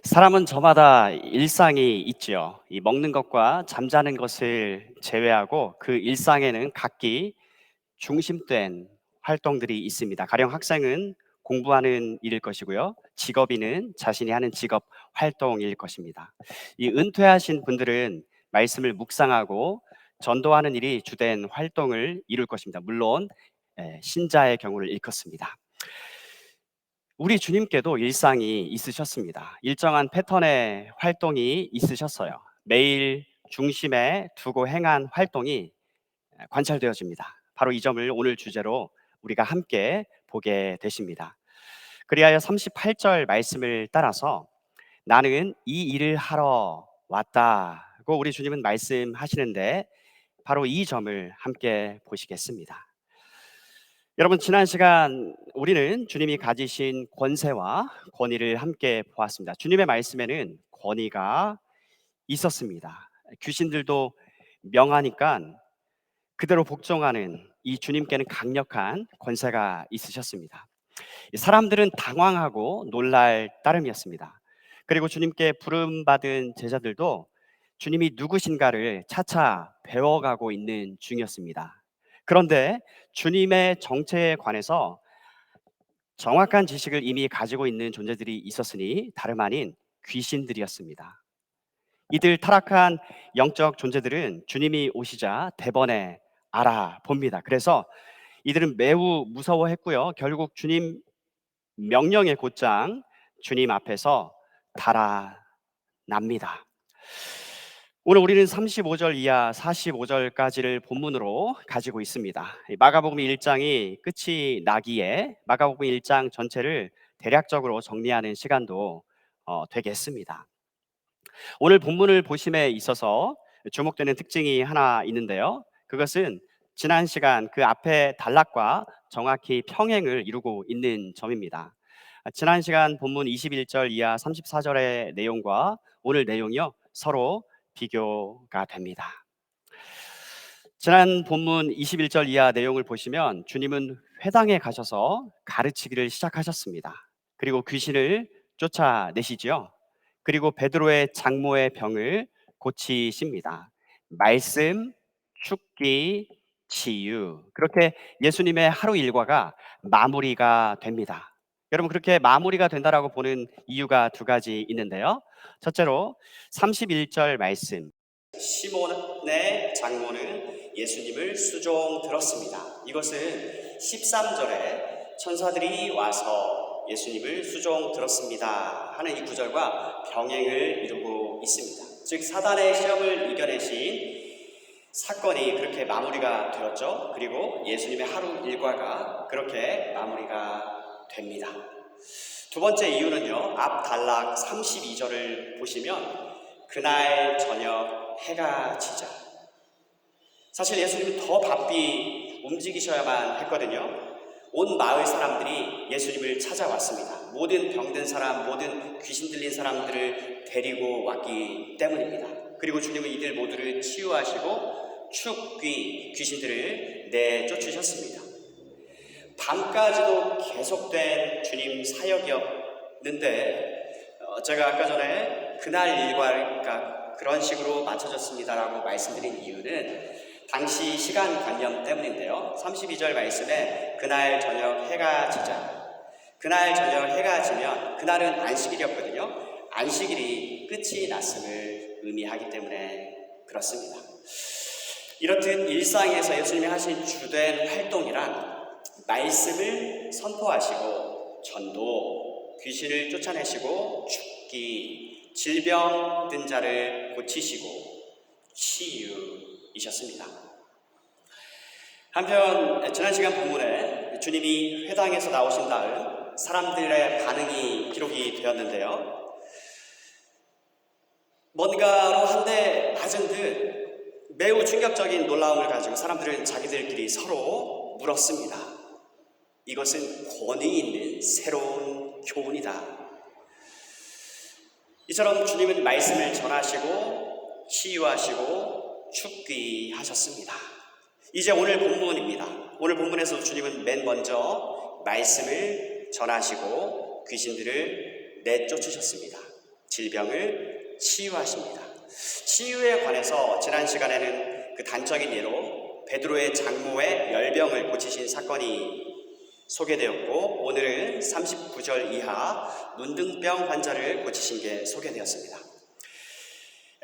사람은 저마다 일상이 있지요. 이 먹는 것과 잠자는 것을 제외하고 그 일상에는 각기 중심된 활동들이 있습니다. 가령 학생은 공부하는 일일 것이고요. 직업인은 자신이 하는 직업 활동일 것입니다. 이 은퇴하신 분들은 말씀을 묵상하고 전도하는 일이 주된 활동을 이룰 것입니다. 물론 신자의 경우를 일컫습니다. 우리 주님께도 일상이 있으셨습니다. 일정한 패턴의 활동이 있으셨어요. 매일 중심에 두고 행한 활동이 관찰되어집니다. 바로 이 점을 오늘 주제로 우리가 함께 보게 되십니다. 그리하여 38절 말씀을 따라서 나는 이 일을 하러 왔다고 우리 주님은 말씀하시는데 바로 이 점을 함께 보시겠습니다. 여러분, 지난 시간 우리는 주님이 가지신 권세와 권위를 함께 보았습니다. 주님의 말씀에는 권위가 있었습니다. 귀신들도 명하니까 그대로 복종하는 이 주님께는 강력한 권세가 있으셨습니다. 사람들은 당황하고 놀랄 따름이었습니다. 그리고 주님께 부름받은 제자들도 주님이 누구신가를 차차 배워가고 있는 중이었습니다. 그런데 주님의 정체에 관해서 정확한 지식을 이미 가지고 있는 존재들이 있었으니 다름 아닌 귀신들이었습니다. 이들 타락한 영적 존재들은 주님이 오시자 대번에 알아봅니다. 그래서 이들은 매우 무서워했고요. 결국 주님 명령의 곧장 주님 앞에서 달아납니다. 오늘 우리는 35절 이하 45절까지를 본문으로 가지고 있습니다. 마가복음 1장이 끝이 나기에 마가복음 1장 전체를 대략적으로 정리하는 시간도 되겠습니다. 오늘 본문을 보심에 있어서 주목되는 특징이 하나 있는데요. 그것은 지난 시간 그 앞에 단락과 정확히 평행을 이루고 있는 점입니다. 지난 시간 본문 21절 이하 34절의 내용과 오늘 내용이요 서로 비교가 됩니다. 지난 본문 21절 이하 내용을 보시면 주님은 회당에 가셔서 가르치기를 시작하셨습니다. 그리고 귀신을 쫓아내시지요. 그리고 베드로의 장모의 병을 고치십니다. 말씀, 축기, 치유. 그렇게 예수님의 하루 일과가 마무리가 됩니다. 여러분, 그렇게 마무리가 된다라고 보는 이유가 두 가지 있는데요. 첫째로 31절 말씀. 시몬의 장모는 예수님을 수종 들었습니다. 이것은 13절에 천사들이 와서 예수님을 수종 들었습니다 하는 이 구절과 병행을 이루고 있습니다. 즉 사단의 시험을 이겨내신 사건이 그렇게 마무리가 되었죠. 그리고 예수님의 하루 일과가 그렇게 마무리가 됩니다. 두 번째 이유는요, 앞 단락 32절을 보시면 그날 저녁 해가 지자. 사실 예수님은 더 바삐 움직이셔야만 했거든요. 온 마을 사람들이 예수님을 찾아왔습니다. 모든 병든 사람, 모든 귀신 들린 사람들을 데리고 왔기 때문입니다. 그리고 주님은 이들 모두를 치유하시고 축귀 귀신들을 내쫓으셨습니다. 밤까지도 계속된 주님 사역이었는데 제가 아까 전에 그날 일과가 그런 식으로 맞춰졌습니다라고 말씀드린 이유는 당시 시간관념 때문인데요. 32절 말씀에 그날 저녁 해가 지자. 그날 저녁 해가 지면 그날은 안식일이었거든요. 안식일이 끝이 났음을 의미하기 때문에 그렇습니다. 이렇듯 일상에서 예수님이 하신 주된 활동이란 말씀을 선포하시고 전도, 귀신을 쫓아내시고 죽기, 질병 든 자를 고치시고 치유이셨습니다. 한편 지난 시간 본문에 주님이 회당에서 나오신 다음 사람들의 반응이 기록이 되었는데요. 뭔가로 한 대 맞은 듯 매우 충격적인 놀라움을 가지고 사람들은 자기들끼리 서로 물었습니다. 이것은 권위 있는 새로운 교훈이다. 이처럼 주님은 말씀을 전하시고 치유하시고 축귀하셨습니다. 이제 오늘 본문입니다. 오늘 본문에서 주님은 맨 먼저 말씀을 전하시고 귀신들을 내쫓으셨습니다. 질병을 치유하십니다. 치유에 관해서 지난 시간에는 그 단적인 예로 베드로의 장모의 열병을 고치신 사건이 소개되었고, 오늘은 39절 이하 눈등병 환자를 고치신 게 소개되었습니다.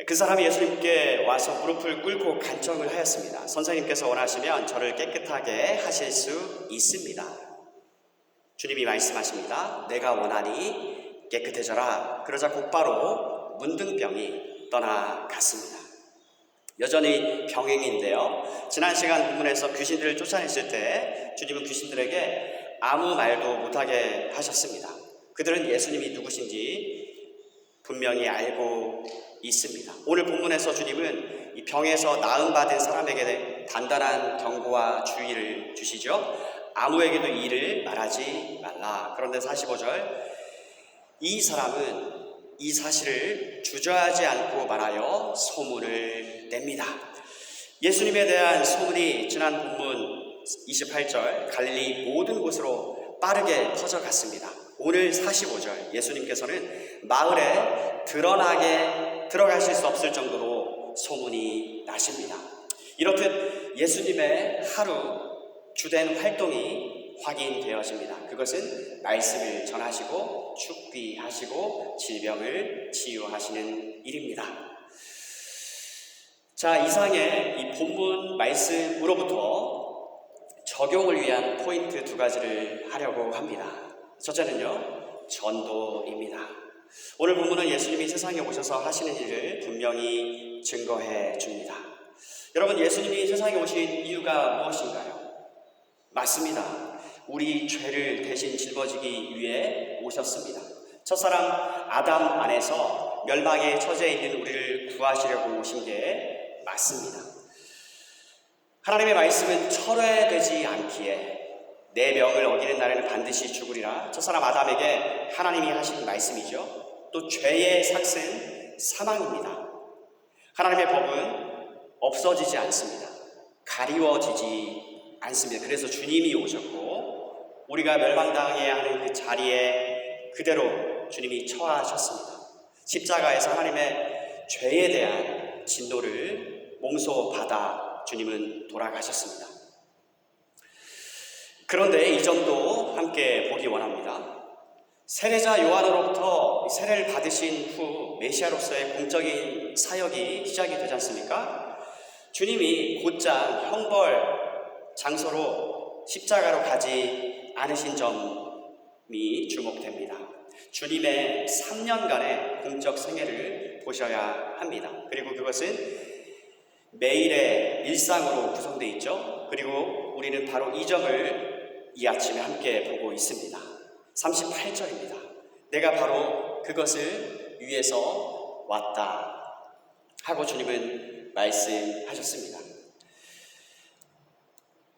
그 사람이 예수님께 와서 무릎을 꿇고 간청을 하였습니다. 선생님께서 원하시면 저를 깨끗하게 하실 수 있습니다. 주님이 말씀하십니다. 내가 원하니 깨끗해져라. 그러자 곧바로 문둥병이 떠나갔습니다. 여전히 병행인데요. 지난 시간 본문에서 귀신들을 쫓아냈을 때 주님은 귀신들에게 아무 말도 못하게 하셨습니다. 그들은 예수님이 누구신지 분명히 알고 있습니다. 오늘 본문에서 주님은 이 병에서 나음받은 사람에게 단단한 경고와 주의를 주시죠. 아무에게도 이 일을 말하지 말라. 그런데 45절, 이 사람은 이 사실을 주저하지 않고 말하여 소문을 냅니다. 예수님에 대한 소문이 지난 본문 28절 갈릴리 모든 곳으로 빠르게 퍼져갔습니다. 오늘 45절 예수님께서는 마을에 들어가실 수 없을 정도로 소문이 나십니다. 이렇듯 예수님의 하루 주된 활동이 확인되어집니다. 그것은 말씀을 전하시고 축비하시고 질병을 치유하시는 일입니다. 자, 이상의 이 본문 말씀으로부터 적용을 위한 포인트 두 가지를 하려고 합니다. 첫째는요, 전도입니다. 오늘 본문은 예수님이 세상에 오셔서 하시는 일을 분명히 증거해 줍니다. 여러분, 예수님이 세상에 오신 이유가 무엇인가요? 맞습니다. 우리 죄를 대신 짊어지기 위해 오셨습니다. 첫사람 아담 안에서 멸망의 처지에 있는 우리를 구하시려고 오신 게 맞습니다. 하나님의 말씀은 철회되지 않기에 내 명을 어기는 날에는 반드시 죽으리라. 첫사람 아담에게 하나님이 하신 말씀이죠. 또 죄의 삭은 사망입니다. 하나님의 법은 없어지지 않습니다. 가리워지지 않습니다. 그래서 주님이 오셨고 우리가 멸망당해야 하는 그 자리에 그대로 주님이 처하셨습니다. 십자가에서 하나님의 죄에 대한 진노를 몸소받아 주님은 돌아가셨습니다. 그런데 이 점도 함께 보기 원합니다. 세례자 요한으로부터 세례를 받으신 후 메시아로서의 공적인 사역이 시작이 되지 않습니까? 주님이 곧장 형벌 장소로 십자가로 가지 않으신 점이 주목됩니다. 주님의 3년간의 공적 생애를 보셔야 합니다. 그리고 그것은 매일의 일상으로 구성되어 있죠. 그리고 우리는 바로 이 점을 이 아침에 함께 보고 있습니다. 38절입니다. 내가 바로 그것을 위해서 왔다 하고 주님은 말씀하셨습니다.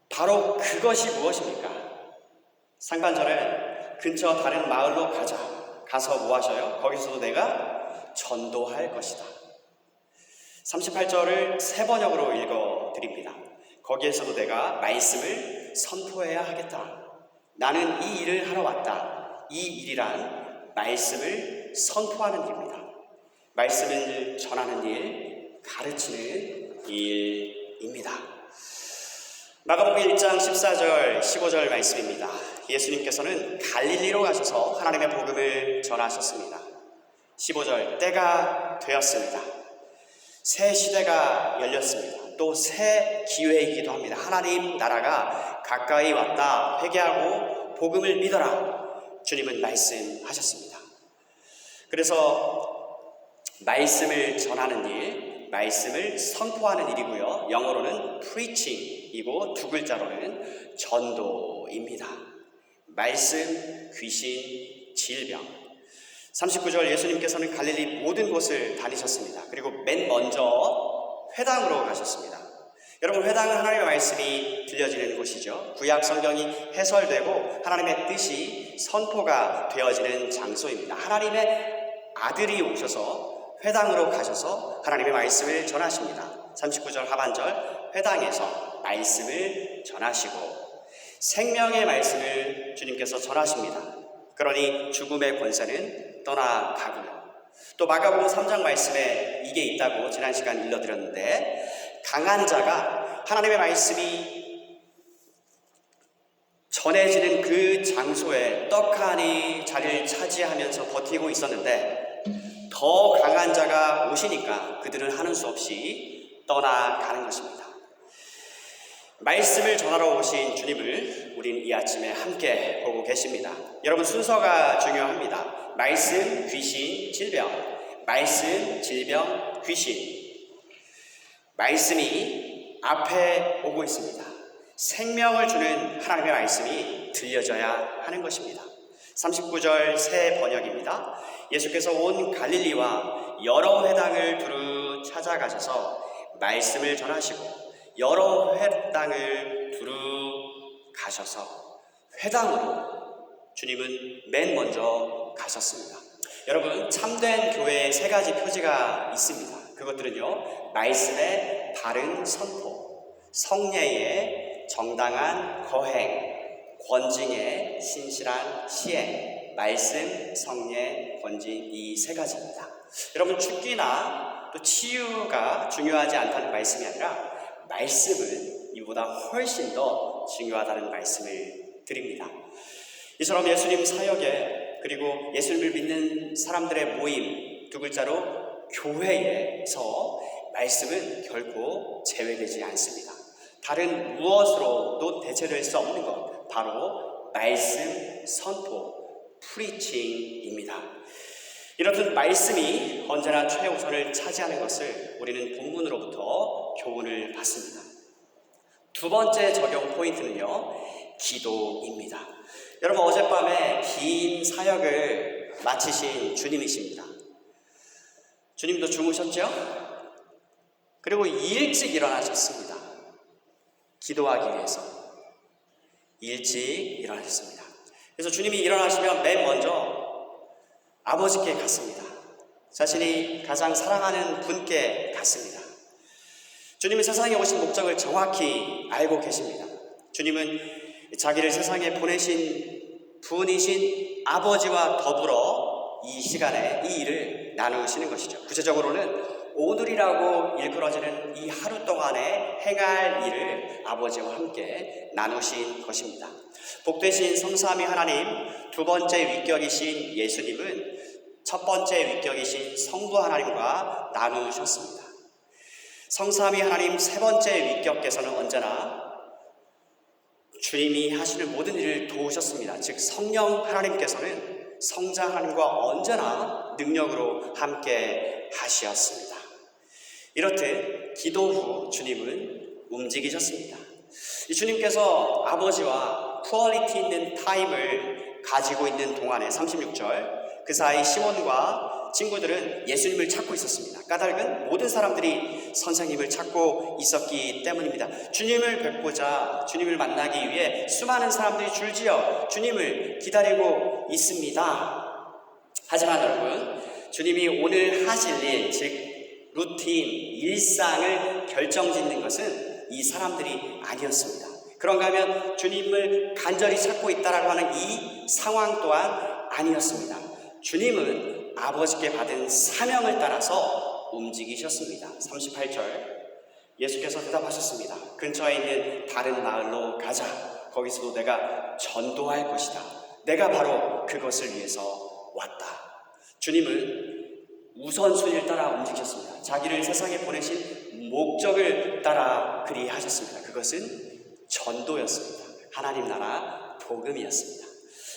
바로 그것이 무엇입니까? 상반절에 근처 다른 마을로 가서 뭐 하셔요? 거기서도 내가 전도할 것이다. 38절을 세 번역으로 읽어드립니다. 거기에서도 내가 말씀을 선포해야 하겠다. 나는 이 일을 하러 왔다. 이 일이란 말씀을 선포하는 일입니다. 말씀을 전하는 일, 가르치는 일입니다. 마가복음 1장 14절 15절 말씀입니다. 예수님께서는 갈릴리로 가셔서 하나님의 복음을 전하셨습니다. 15절 때가 되었습니다. 새 시대가 열렸습니다. 또 새 기회이기도 합니다. 하나님 나라가 가까이 왔다. 회개하고 복음을 믿어라. 주님은 말씀하셨습니다. 그래서 말씀을 전하는 일, 말씀을 선포하는 일이고요. 영어로는 preaching이고 두 글자로는 전도입니다. 말씀, 귀신, 질병. 39절 예수님께서는 갈릴리 모든 곳을 다니셨습니다. 그리고 맨 먼저 회당으로 가셨습니다. 여러분, 회당은 하나님의 말씀이 들려지는 곳이죠. 구약 성경이 해설되고 하나님의 뜻이 선포가 되어지는 장소입니다. 하나님의 아들이 오셔서 회당으로 가셔서 하나님의 말씀을 전하십니다. 39절 하반절 회당에서 말씀을 전하시고 생명의 말씀을 주님께서 전하십니다. 그러니 죽음의 권세는 떠나가고요. 또 마가복음 3장 말씀에 이게 있다고 지난 시간 일러드렸는데, 강한 자가 하나님의 말씀이 전해지는 그 장소에 떡하니 자리를 차지하면서 버티고 있었는데, 더 강한 자가 오시니까 그들은 하는 수 없이 떠나가는 것입니다. 말씀을 전하러 오신 주님을 우리는 이 아침에 함께 보고 계십니다. 여러분, 순서가 중요합니다. 말씀, 귀신, 질병. 말씀, 질병, 귀신. 말씀이 앞에 오고 있습니다. 생명을 주는 하나님의 말씀이 들려져야 하는 것입니다. 39절 새 번역입니다. 예수께서 온 갈릴리와 여러 회당을 두루 찾아가셔서 말씀을 전하시고, 여러 회당을 두루 가셔서, 회당으로 주님은 맨 먼저 가셨습니다. 여러분, 참된 교회에 세 가지 표지가 있습니다. 그것들은요, 말씀의 바른 선포, 성례의 정당한 거행, 권징의 신실한 시행. 말씀, 성례, 권징, 이 세 가지입니다. 여러분, 죽기나 또 치유가 중요하지 않다는 말씀이 아니라, 말씀은 이보다 훨씬 더 중요하다는 말씀을 드립니다. 이처럼 예수님 사역에, 그리고 예수님을 믿는 사람들의 모임, 두 글자로 교회에서 말씀은 결코 제외되지 않습니다. 다른 무엇으로도 대체될 수 없는 것, 바로 말씀 선포, 프리칭입니다. 이렇듯 말씀이 언제나 최우선을 차지하는 것을 우리는 본문으로부터 교훈을 받습니다. 두 번째 적용 포인트는요, 기도입니다. 여러분, 어젯밤에 긴 사역을 마치신 주님이십니다. 주님도 주무셨죠? 그리고 일찍 일어나셨습니다. 기도하기 위해서 일찍 일어나셨습니다. 그래서 주님이 일어나시면 맨 먼저 아버지께 갔습니다. 자신이 가장 사랑하는 분께 갔습니다. 주님은 세상에 오신 목적을 정확히 알고 계십니다. 주님은 자기를 세상에 보내신 분이신 아버지와 더불어 이 시간에 이 일을 나누시는 것이죠. 구체적으로는 오늘이라고 일컬어지는 이 하루 동안에 행할 일을 아버지와 함께 나누신 것입니다. 복되신 성삼위 하나님, 두 번째 위격이신 예수님은 첫 번째 위격이신 성부 하나님과 나누셨습니다. 성삼위 하나님 세 번째 위격께서는 언제나 주님이 하시는 모든 일을 도우셨습니다. 즉, 성령 하나님께서는 성자 하나님과 언제나 능력으로 함께 하시었습니다. 이렇듯 기도 후 주님은 움직이셨습니다. 이 주님께서 아버지와 퀄리티 있는 타임을 가지고 있는 동안에 36절, 그 사이 시몬과 친구들은 예수님을 찾고 있었습니다. 까닭은 모든 사람들이 선생님을 찾고 있었기 때문입니다. 주님을 뵙고자, 주님을 만나기 위해 수많은 사람들이 줄지어 주님을 기다리고 있습니다. 하지만 여러분, 주님이 오늘 하실 일, 즉 루틴, 일상을 결정짓는 것은 이 사람들이 아니었습니다. 그런가 하면 주님을 간절히 찾고 있다라고 하는 이 상황 또한 아니었습니다. 주님은 아버지께 받은 사명을 따라서 움직이셨습니다. 38절, 예수께서 대답하셨습니다. 근처에 있는 다른 마을로 가자. 거기서도 내가 전도할 것이다. 내가 바로 그것을 위해서 왔다. 주님은 우선순위를 따라 움직이셨습니다. 자기를 세상에 보내신 목적을 따라 그리하셨습니다. 그것은 전도였습니다. 하나님 나라 복음이었습니다.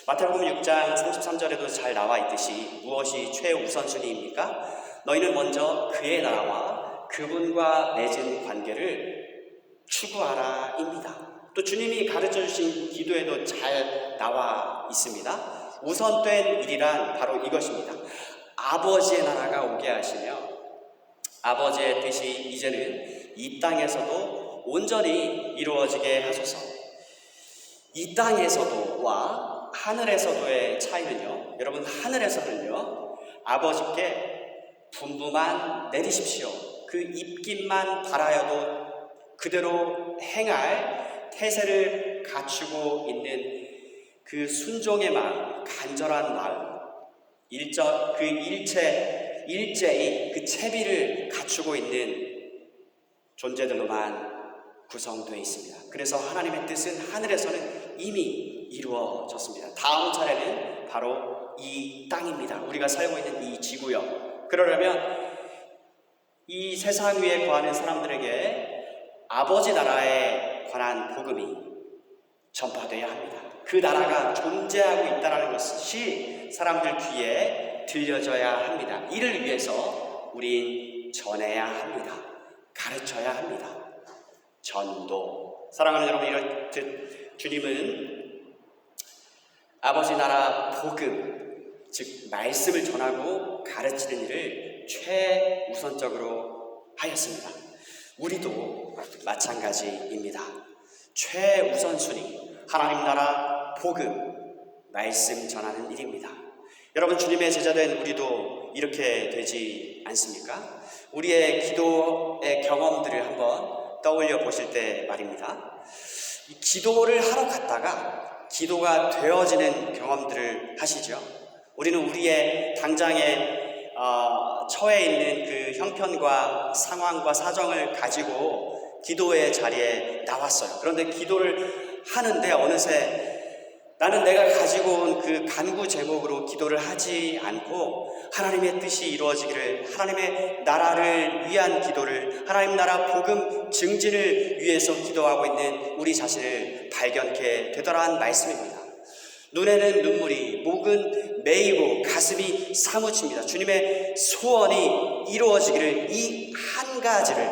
마태복음 6장 33절에도 잘 나와 있듯이 무엇이 최우선순위입니까? 너희는 먼저 그의 나라와 그분과 맺은 관계를 추구하라 입니다. 또 주님이 가르쳐 주신 기도에도 잘 나와 있습니다. 우선된 일이란 바로 이것입니다. 아버지의 나라가 오게 하시며 아버지의 뜻이 이제는 이 땅에서도 온전히 이루어지게 하소서. 이 땅에서도와 하늘에서도의 차이는요, 여러분, 하늘에서는요, 아버지께 분부만 내리십시오. 그 입김만 바라여도 그대로 행할 태세를 갖추고 있는 그 순종의 마음, 간절한 마음, 그 일체 일제히 그 채비를 갖추고 있는 존재들로만 구성되어 있습니다. 그래서 하나님의 뜻은 하늘에서는 이미 이루어졌습니다. 다음 차례는 바로 이 땅입니다. 우리가 살고 있는 이 지구요. 그러려면 이 세상 위에 거하는 사람들에게 아버지 나라에 관한 복음이 전파되어야 합니다. 그 나라가 존재하고 있다는 것이 사람들 귀에 들려져야 합니다. 이를 위해서 우린 전해야 합니다. 가르쳐야 합니다. 전도. 사랑하는 여러분, 이렇듯 주님은 아버지 나라 복음, 즉 말씀을 전하고 가르치는 일을 최우선적으로 하였습니다. 우리도 마찬가지입니다. 최우선순위, 하나님 나라 복음, 말씀 전하는 일입니다. 여러분, 주님의 제자된 우리도 이렇게 되지 않습니까? 우리의 기도의 경험들을 한번 떠올려 보실 때 말입니다. 기도를 하러 갔다가 기도가 되어지는 경험들을 하시죠. 우리는 우리의 당장에 처해 있는 그 형편과 상황과 사정을 가지고 기도의 자리에 나왔어요. 그런데 기도를 하는데 어느새 나는 내가 가지고 온 그 간구 제목으로 기도를 하지 않고 하나님의 뜻이 이루어지기를, 하나님의 나라를 위한 기도를, 하나님 나라 복음 증진을 위해서 기도하고 있는 우리 자신을 발견케 되더라는 말씀입니다. 눈에는 눈물이, 목은 메이고 가슴이 사무칩니다. 주님의 소원이 이루어지기를, 이 한 가지를,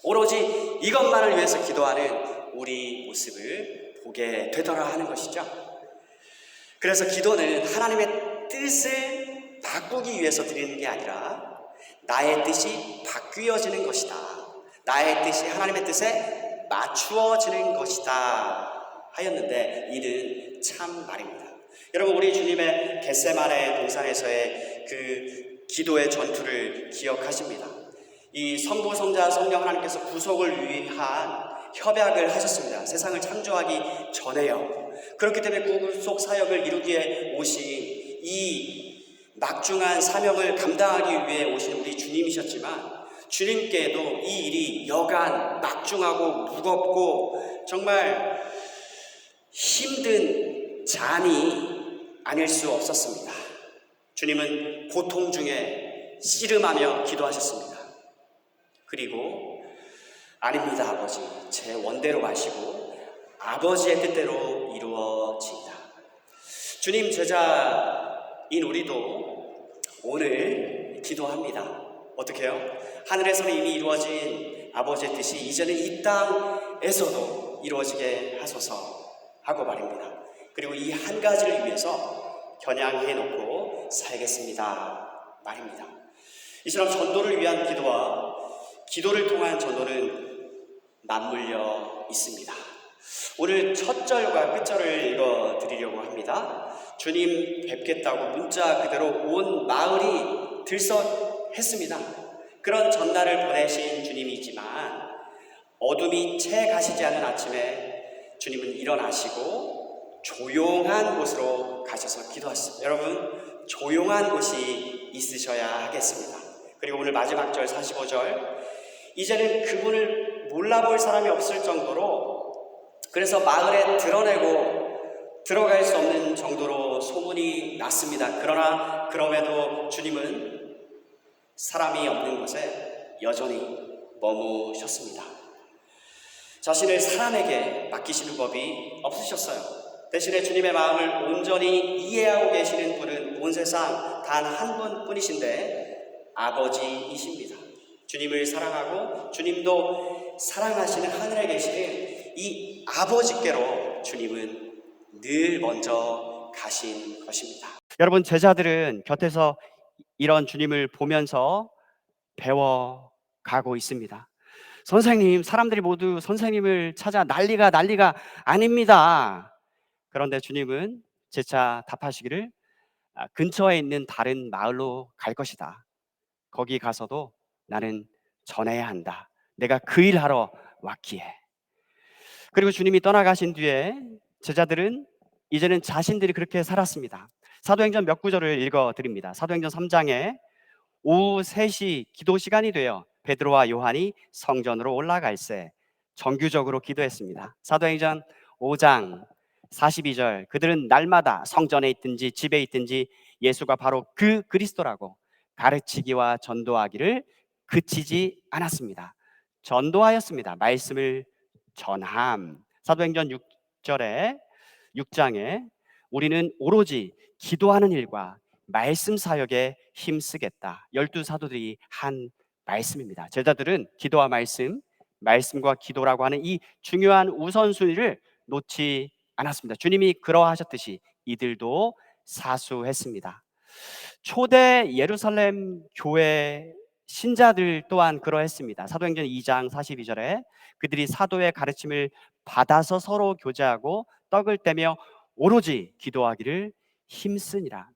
오로지 이것만을 위해서 기도하는 우리 모습을 보게 되더라 하는 것이죠. 그래서 기도는 하나님의 뜻을 바꾸기 위해서 드리는 게 아니라 나의 뜻이 바뀌어지는 것이다. 나의 뜻이 하나님의 뜻에 맞추어지는 것이다 하였는데, 이는 참 말입니다. 여러분, 우리 주님의 겟세마네 동산에서의 그 기도의 전투를 기억하십니다. 이 성부, 성자, 성령 하나님께서 구속을 위한 협약을 하셨습니다. 세상을 창조하기 전에요. 그렇기 때문에 구속 사역을 이루기에 오신, 이 막중한 사명을 감당하기 위해 오신 우리 주님이셨지만, 주님께도 이 일이 여간 막중하고 무겁고 정말 힘든 잔이 아닐 수 없었습니다. 주님은 고통 중에 씨름하며 기도하셨습니다. 그리고 아닙니다, 아버지. 제 원대로 마시고 아버지의 뜻대로 이루어진다. 주님 제자인 우리도 오늘 기도합니다. 어떻게 해요? 하늘에서는 이미 이루어진 아버지의 뜻이 이제는 이 땅에서도 이루어지게 하소서 하고 말입니다. 그리고 이 한 가지를 위해서 겨냥해 놓고 살겠습니다 말입니다. 이처럼 전도를 위한 기도와 기도를 통한 전도는 맞물려 있습니다. 오늘 첫 절과 끝 절을 읽어 드리려고 합니다. 주님 뵙겠다고 문자 그대로 온 마을이 들썩했습니다. 그런 전날을 보내신 주님이지만 어둠이 채 가시지 않은 아침에 주님은 일어나시고 조용한 곳으로 가셔서 기도하셨습니다. 여러분, 조용한 곳이 있으셔야 하겠습니다. 그리고 오늘 마지막 절 45절, 이제는 그분을 몰라볼 사람이 없을 정도로, 그래서 마을에 드러내고 들어갈 수 없는 정도로 소문이 났습니다. 그러나 그럼에도 주님은 사람이 없는 곳에 여전히 머무셨습니다. 자신을 사람에게 맡기시는 법이 없으셨어요. 대신에 주님의 마음을 온전히 이해하고 계시는 분은 온 세상 단 한 분뿐이신데 아버지이십니다. 주님을 사랑하고 주님도 사랑하시는 하늘에 계시는 이 아버지께로 주님은 늘 먼저 가신 것입니다. 여러분, 제자들은 곁에서 이런 주님을 보면서 배워가고 있습니다. 선생님, 사람들이 모두 선생님을 찾아 난리가 아닙니다. 그런데 주님은 재차 답하시기를 근처에 있는 다른 마을로 갈 것이다. 거기 가서도 나는 전해야 한다. 내가 그 일하러 왔기에. 그리고 주님이 떠나가신 뒤에 제자들은 이제는 자신들이 그렇게 살았습니다. 사도행전 몇 구절을 읽어드립니다. 사도행전 3장에 오후 3시 기도 시간이 되어 베드로와 요한이 성전으로 올라갈새 정규적으로 기도했습니다. 사도행전 5장 42절, 그들은 날마다 성전에 있든지 집에 있든지 예수가 바로 그 그리스도라고 가르치기와 전도하기를 그치지 않았습니다. 전도하였습니다. 말씀을 전함. 사도행전 6절에 6장에 우리는 오로지 기도하는 일과 말씀 사역에 힘쓰겠다. 12사도들이 한 말씀입니다. 제자들은 기도와 말씀, 말씀과 기도라고 하는 이 중요한 우선순위를 놓지 않았습니다. 주님이 그러하셨듯이 이들도 사수했습니다. 초대 예루살렘 교회 신자들 또한 그러했습니다. 사도행전 2장 42절에 그들이 사도의 가르침을 받아서 서로 교제하고 떡을 떼며 오로지 기도하기를 힘쓰니라.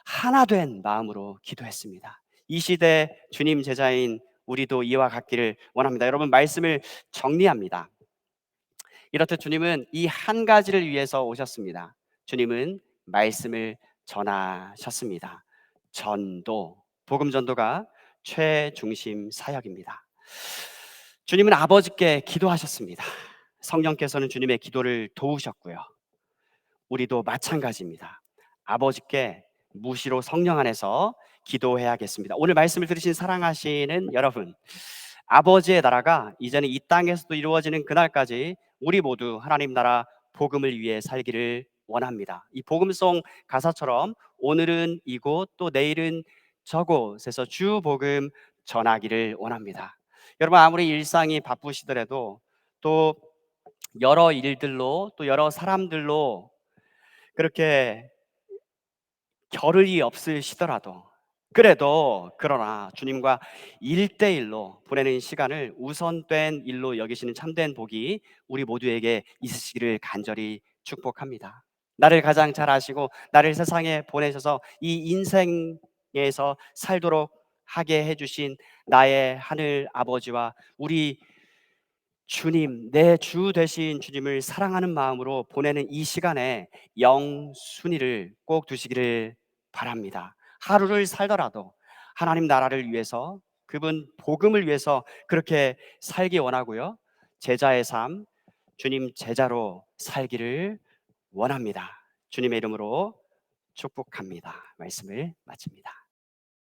하나 된 마음으로 기도했습니다. 이 시대 주님 제자인 우리도 이와 같기를 원합니다. 여러분, 말씀을 정리합니다. 이렇듯 주님은 이 한 가지를 위해서 오셨습니다. 주님은 말씀을 전하셨습니다. 전도, 복음 전도가 최중심 사역입니다. 주님은 아버지께 기도하셨습니다. 성령께서는 주님의 기도를 도우셨고요. 우리도 마찬가지입니다. 아버지께 무시로 성령 안에서 기도해야겠습니다. 오늘 말씀을 들으신 사랑하시는 여러분, 아버지의 나라가 이제는 이 땅에서도 이루어지는 그날까지 우리 모두 하나님 나라 복음을 위해 살기를 원합니다. 이 복음송 가사처럼 오늘은 이곳 또 내일은 저곳에서 주 복음 전하기를 원합니다. 여러분, 아무리 일상이 바쁘시더라도 또 여러 일들로 또 여러 사람들로 그렇게 겨를이 없으시더라도 그러나 주님과 1대1로 보내는 시간을 우선된 일로 여기시는 참된 복이 우리 모두에게 있으시기를 간절히 축복합니다. 나를 가장 잘 아시고 나를 세상에 보내셔서 이 인생에서 살도록 하게 해주신 나의 하늘 아버지와 우리 주님, 내 주 되신 주님을 사랑하는 마음으로 보내는 이 시간에 영순위를 꼭 두시기를 바랍니다. 하루를 살더라도 하나님 나라를 위해서, 그분 복음을 위해서 그렇게 살기 원하고요. 제자의 삶, 주님 제자로 살기를 원합니다. 주님의 이름으로 축복합니다. 말씀을 마칩니다.